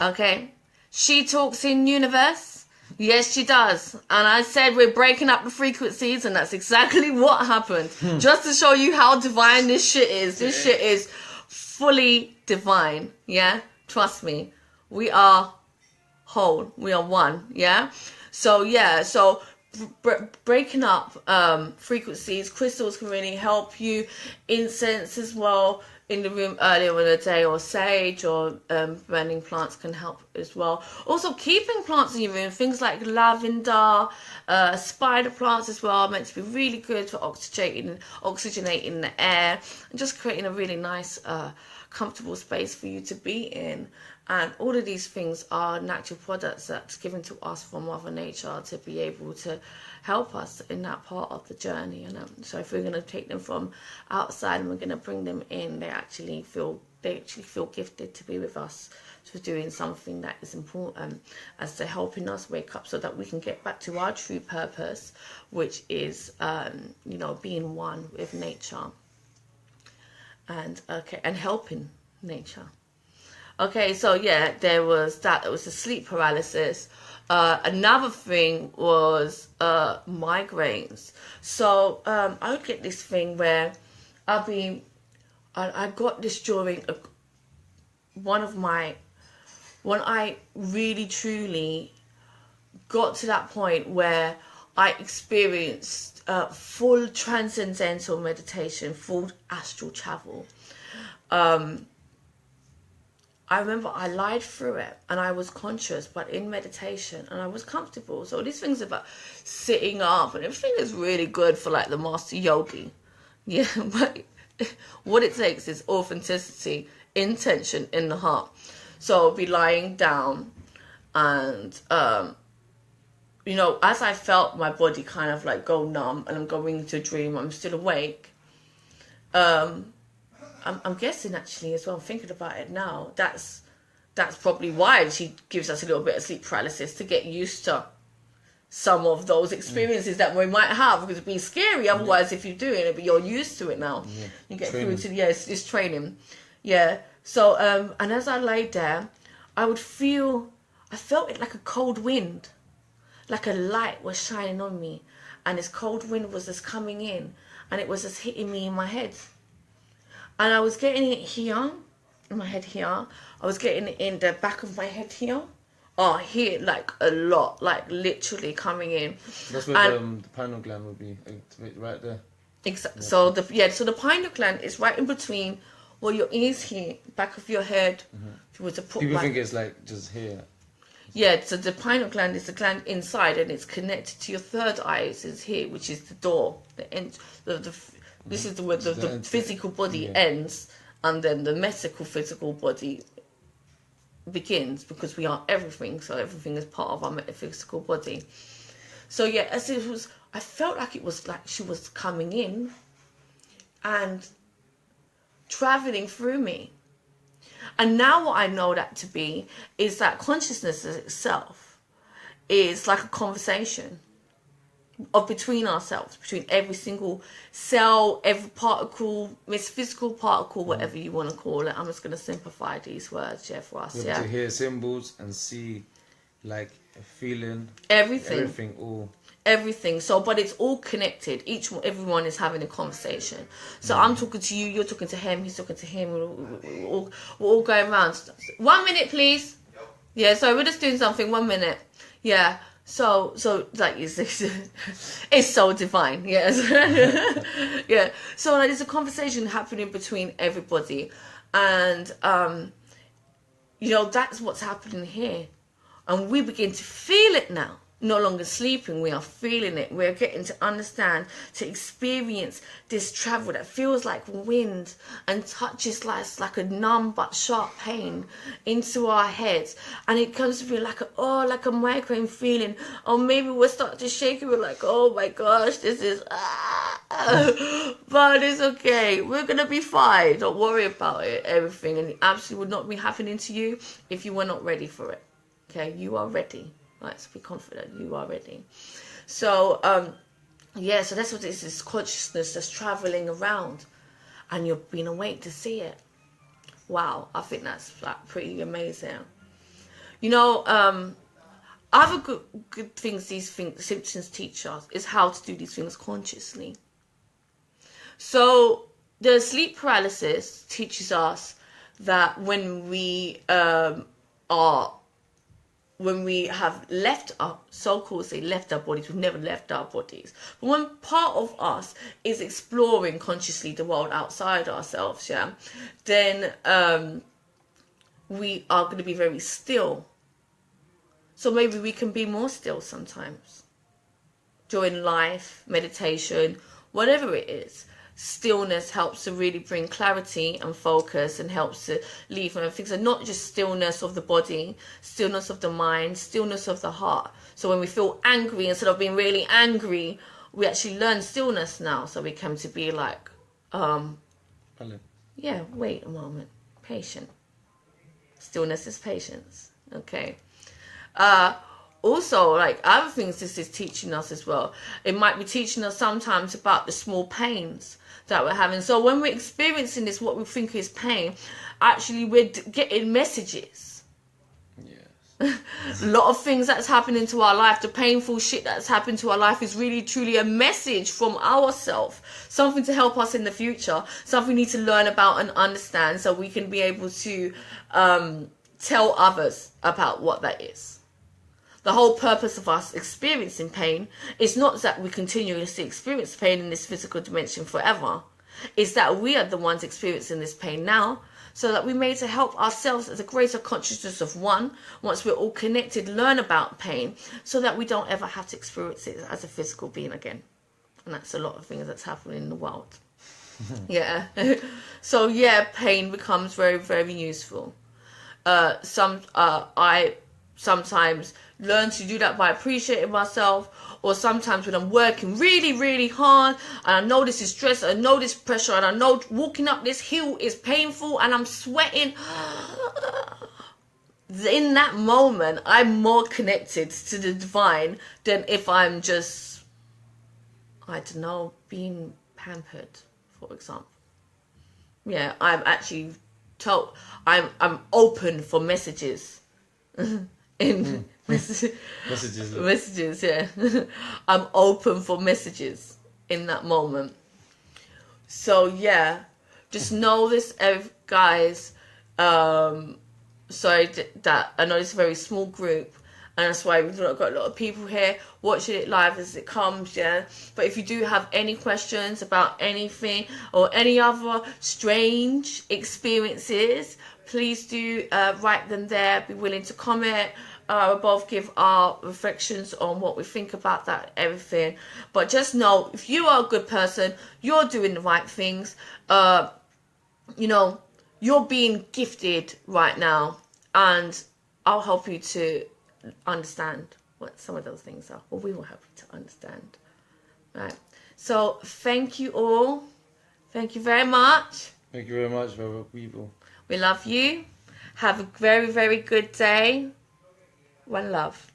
Okay. She talks in universe. Yes, she does. And I said we're breaking up the frequencies, and that's exactly what happened. Just to show you how divine this shit is. This shit is fully divine. Yeah? Trust me. We are whole. We are one. Yeah? So, yeah. So, breaking up frequencies, crystals can really help you. Incense as well in the room earlier in the day, or sage, or burning plants can help as well. Also, keeping plants in your room, things like lavender, spider plants as well, are meant to be really good for oxygenating the air and just creating a really nice comfortable space for you to be in. And all of these things are natural products that's given to us from Mother Nature to be able to help us in that part of the journey. And so if we're going to take them from outside and we're going to bring them in, they actually feel gifted to be with us, for doing something that is important as to helping us wake up so that we can get back to our true purpose, which is being one with nature and helping nature. Okay, so yeah, there was that. It was the sleep paralysis. Another thing was migraines. So I would get this thing where I got this during when I really truly got to that point where I experienced full transcendental meditation, full astral travel. I remember I lied through it and I was conscious, but in meditation, and I was comfortable. So these things about sitting up and everything is really good for like the master yogi. Yeah, but what it takes is authenticity, intention in the heart. So I'll be lying down and, as I felt my body kind of like go numb and I'm going into a dream, I'm still awake. I'm guessing actually as well, I'm thinking about it now, that's probably why she gives us a little bit of sleep paralysis, to get used to some of those experiences that we might have, because it'd be scary otherwise if you're doing it, but you're used to it now. You get through to it's training. Yeah. So and as I laid there, I felt it like a cold wind, like a light was shining on me, and this cold wind was just coming in and it was just hitting me in my head. And I was getting it here, in my head here. I was getting it in the back of my head here. Oh, here, like a lot, like literally coming in. That's where the pineal gland would be, right there. Exactly. So the pineal gland is right in between, your ears here, back of your head. If you were to put people think it's like just here. Yeah, so the pineal gland is the gland inside, and it's connected to your third eye. Is here, which is the door, the end, this is where the physical body ends, and then the physical body begins, because we are everything. So everything is part of our metaphysical body. So yeah, as it was, I felt like it was like she was coming in and traveling through me. And now what I know that to be is that consciousness itself is like a conversation between ourselves, between every single cell, every particle, physical particle, whatever you want to call it. I'm just going to simplify these words, for us. To hear symbols and see, like, a feeling. Everything. Everything. So, but it's all connected. Everyone is having a conversation. So I'm talking to you, you're talking to him, he's talking to him. We're all going around. 1 minute, please. Yeah, so we're just doing something. 1 minute. Yeah. So like it's so divine. Yes. Yeah. So like, there's a conversation happening between everybody, and that's what's happening here, and we begin to feel it now. No longer sleeping, we are feeling it. We're getting to understand, to experience this travel that feels like wind and touches like a numb but sharp pain into our heads. And it comes to be like a migraine feeling. Or maybe we'll start to shake and we're like, oh my gosh, this is... But it's okay. We're going to be fine. Don't worry about it, everything. And it absolutely would not be happening to you if you were not ready for it. Okay, you are ready. Let's be confident you are ready. So, so that's what it is, this consciousness that's traveling around, and you've been awake to see it. Wow, I think that's like pretty amazing. You know, other good things symptoms teach us is how to do these things consciously. So the sleep paralysis teaches us that when we have left our so-called say left our bodies, we've never left our bodies. But when part of us is exploring consciously the world outside ourselves, yeah, then we are going to be very still. So maybe we can be more still sometimes. During life, meditation, whatever it is. Stillness helps to really bring clarity and focus and helps to leave things. And not just stillness of the body, stillness of the mind, stillness of the heart. So when we feel angry, instead of being really angry, we actually learn stillness now. So we come to be like, yeah, wait a moment. Patient. Stillness is patience. Okay. Also, like other things this is teaching us as well. It might be teaching us sometimes about the small pains that we're having. So when we're experiencing this, what we think is pain, actually we're getting messages. Yes. A lot of things that's happening to our life, the painful shit that's happened to our life is really truly a message from ourselves. Something to help us in the future. Something we need to learn about and understand so we can be able to tell others about what that is. The whole purpose of us experiencing pain is not that we continuously experience pain in this physical dimension forever. It's that we are the ones experiencing this pain now, so that we may to help ourselves as a greater consciousness of one, once we're all connected, learn about pain, so that we don't ever have to experience it as a physical being again. And that's a lot of things that's happening in the world. Yeah. So yeah, pain becomes very, very useful. I sometimes learn to do that by appreciating myself, or sometimes when I'm working really, really hard and I know this is stress, I know this pressure, and I know walking up this hill is painful and I'm sweating. In that moment, I'm more connected to the divine than if I'm just, I don't know, being pampered, for example. Yeah, I'm actually I'm open for messages. In messages, yeah. I'm open for messages in that moment. So yeah, just know this, guys. Sorry that I know it's a very small group, and that's why we've not got a lot of people here watching it live as it comes, yeah. But if you do have any questions about anything or any other strange experiences, please do write them there. Be willing to comment. We'll both give our reflections on what we think about that, everything. But just know, if you are a good person, you're doing the right things. You know, you're being gifted right now, and I'll help you to understand what some of those things are, or we will help you to understand. Right. So thank you all. Thank you very much. Thank you very much, people. We love you. Have a very, very good day. One love.